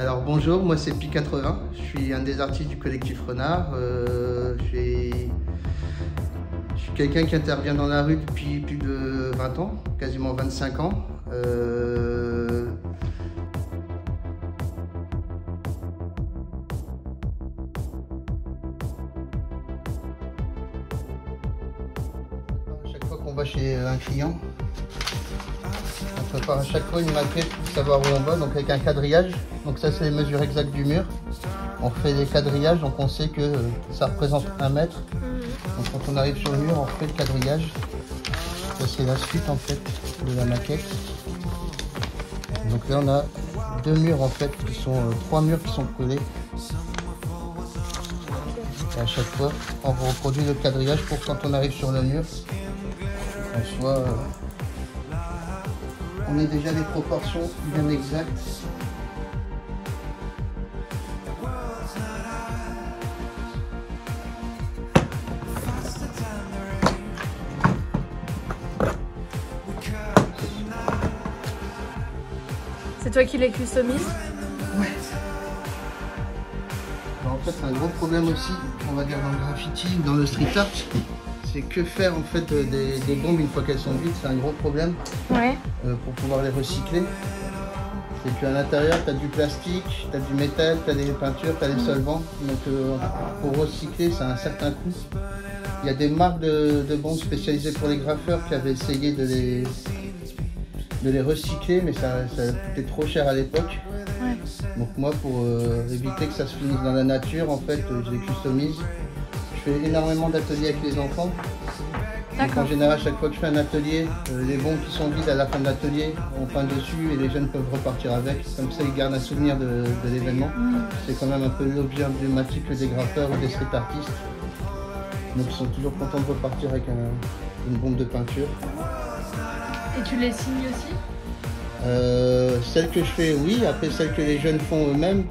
Alors bonjour, moi c'est Pi80, je suis un des artistes du collectif Renard. Je suis quelqu'un qui intervient dans la rue depuis plus de 20 ans, quasiment 25 ans. Chaque fois qu'on va chez un client, on prépare à chaque fois une maquette pour savoir où on va, donc avec un quadrillage. Donc ça c'est les mesures exactes du mur. On fait les quadrillages, donc on sait que ça représente 1 mètre. Donc quand on arrive sur le mur, on fait le quadrillage. Ça c'est la suite en fait de la maquette. Donc là on a 2 murs en fait, qui sont 3 murs qui sont collés. Et à chaque fois, on reproduit le quadrillage pour quand on arrive sur le mur, on soit on ait déjà les proportions bien exactes. C'est toi qui les customises? Ouais. En fait, c'est un gros problème aussi, on va dire dans le graffiti ou dans le street art, c'est que faire en fait des bombes une fois qu'elles sont vides, c'est un gros problème. Ouais. Pour pouvoir les recycler. C'est qu'à l'intérieur, tu as du plastique, tu as du métal, tu as des peintures, tu as des solvants. Donc pour recycler, ça a un certain coût. Il y a des marques de bombes spécialisées pour les graffeurs qui avaient essayé de les recycler, mais ça coûtait trop cher à l'époque. Ouais. Donc moi, pour éviter que ça se finisse dans la nature, en fait, je les customise. Je fais énormément d'ateliers avec les enfants. Donc en général, chaque fois que je fais un atelier, les bombes qui sont vides à la fin de l'atelier, on peint dessus et les jeunes peuvent repartir avec. Comme ça, ils gardent un souvenir de l'événement. C'est quand même un peu l'objet emblématique des graffeurs ou des street artistes. Donc ils sont toujours contents de repartir avec une bombe de peinture. Et tu les signes aussi? Celles que je fais, oui. Après, celles que les jeunes font eux-mêmes,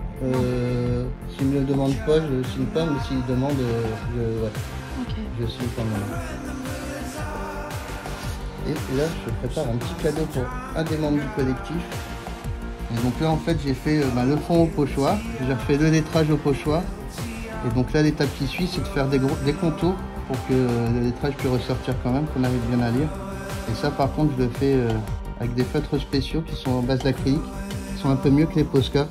s'ils ne me le demandent pas, je ne signe pas, mais s'ils demandent, ouais, je signe quand même. Et là, je prépare un petit cadeau pour un des membres du collectif. Et donc là, en fait, j'ai fait le fond au pochoir. J'ai refait le lettrage au pochoir. Et donc là, l'étape qui suit, c'est de faire des contours pour que le lettrage puisse ressortir quand même, qu'on arrive bien à lire. Et ça, par contre, je le fais avec des feutres spéciaux qui sont en base d'acrylique, qui sont un peu mieux que les Posca.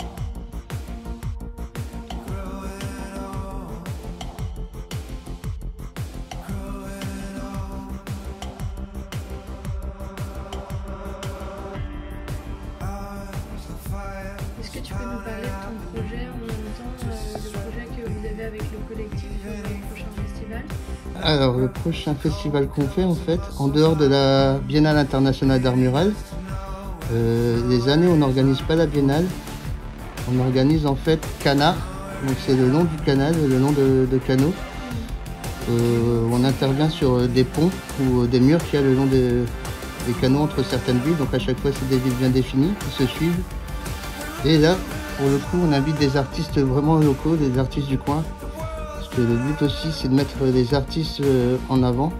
Est-ce que tu peux nous parler de ton projet en même temps, le projet que vous avez avec le collectif le prochain festival? Alors, le prochain festival qu'on fait, en fait, en dehors de la Biennale internationale d'art mural, les années où on n'organise pas la Biennale, on organise en fait Canard, donc c'est le long du canal, le long de canaux. On intervient sur des ponts ou des murs qu'il y a le long des canaux entre certaines villes, donc à chaque fois c'est des villes bien définies qui se suivent. Et là, pour le coup, on invite des artistes vraiment locaux, des artistes du coin. Parce que le but aussi, c'est de mettre les artistes en avant.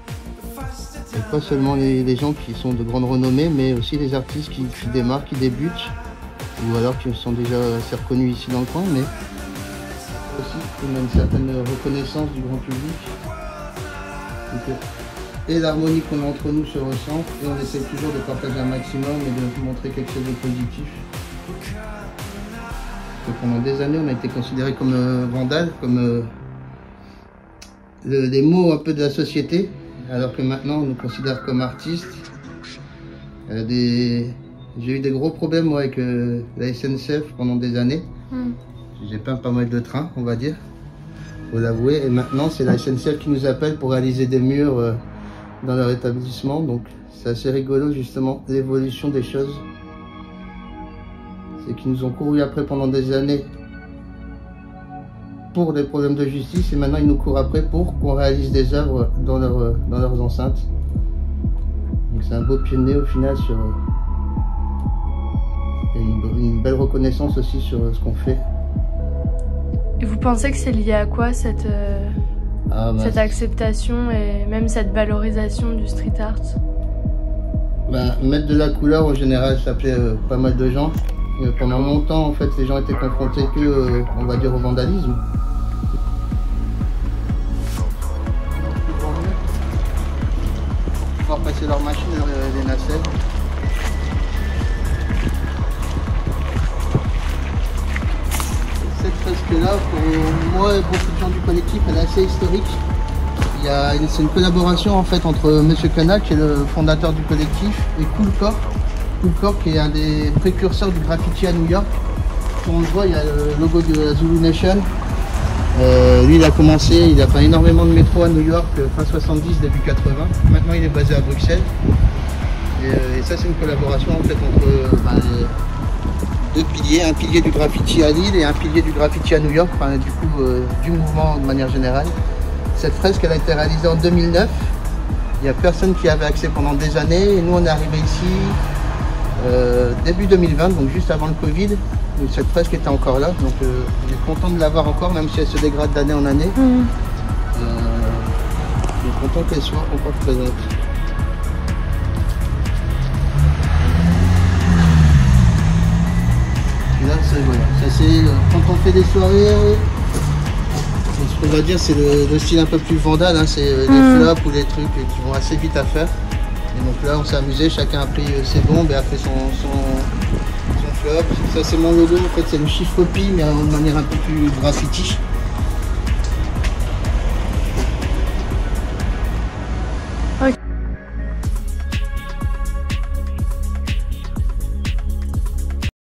Et pas seulement les gens qui sont de grande renommée, mais aussi les artistes qui démarrent, qui débutent. Ou alors qui sont déjà assez reconnus ici dans le coin. Mais aussi, on a une certaine reconnaissance du grand public. Et l'harmonie qu'on a entre nous se ressent. Et on essaie toujours de partager un maximum et de montrer quelque chose de positif. Pendant des années, on a été considérés comme vandales, comme les mots un peu de la société, alors que maintenant, on nous considère comme artistes. J'ai eu des gros problèmes moi, avec la SNCF pendant des années. J'ai peint pas mal de trains, on va dire, faut l'avouer. Et maintenant, c'est la SNCF qui nous appelle pour réaliser des murs dans leur établissement. Donc, c'est assez rigolo, justement, l'évolution des choses. C'est qu'ils nous ont couru après pendant des années pour des problèmes de justice et maintenant ils nous courent après pour qu'on réalise des œuvres dans leurs enceintes. Donc c'est un beau pied de nez au final sur une belle reconnaissance aussi sur ce qu'on fait. Et vous pensez que c'est lié à quoi cette acceptation et même cette valorisation du street art? Mettre de la couleur en général ça plaît pas mal de gens. Pendant longtemps, en fait, les gens étaient confrontés que, on va dire, au vandalisme. Ils vont passer leur machine, les nacelles. Cette fresque-là, pour moi et beaucoup de gens du collectif, elle est assez historique. C'est une collaboration en fait entre Monsieur Cana, qui est le fondateur du collectif, et Cool Corp, qui est un des précurseurs du graffiti à New York. Quand on le voit, il y a le logo de la Zulu Nation. Lui, il a commencé, il a fait énormément de métro à New York, fin 70, début 80. Maintenant, il est basé à Bruxelles. Et ça, c'est une collaboration en fait entre deux piliers, un pilier du graffiti à Lille et un pilier du graffiti à New York, du coup, du mouvement de manière générale. Cette fresque, elle a été réalisée en 2009. Il n'y a personne qui avait accès pendant des années. Et nous, on est arrivé ici début 2020, donc juste avant le Covid. Et cette fresque était encore là. Donc, on est content de l'avoir encore, même si elle se dégrade d'année en année. On est content qu'elle soit encore présente. Et là, voilà. Quand on fait des soirées, ce qu'on va dire, c'est le style un peu plus vandal, hein, c'est les flops ou les trucs qui vont assez vite à faire. Et donc là, on s'est amusé, chacun a pris ses bombes et a fait son flop. Ça, c'est mon logo, en fait, c'est le chiffre pi, mais de manière un peu plus graffiti.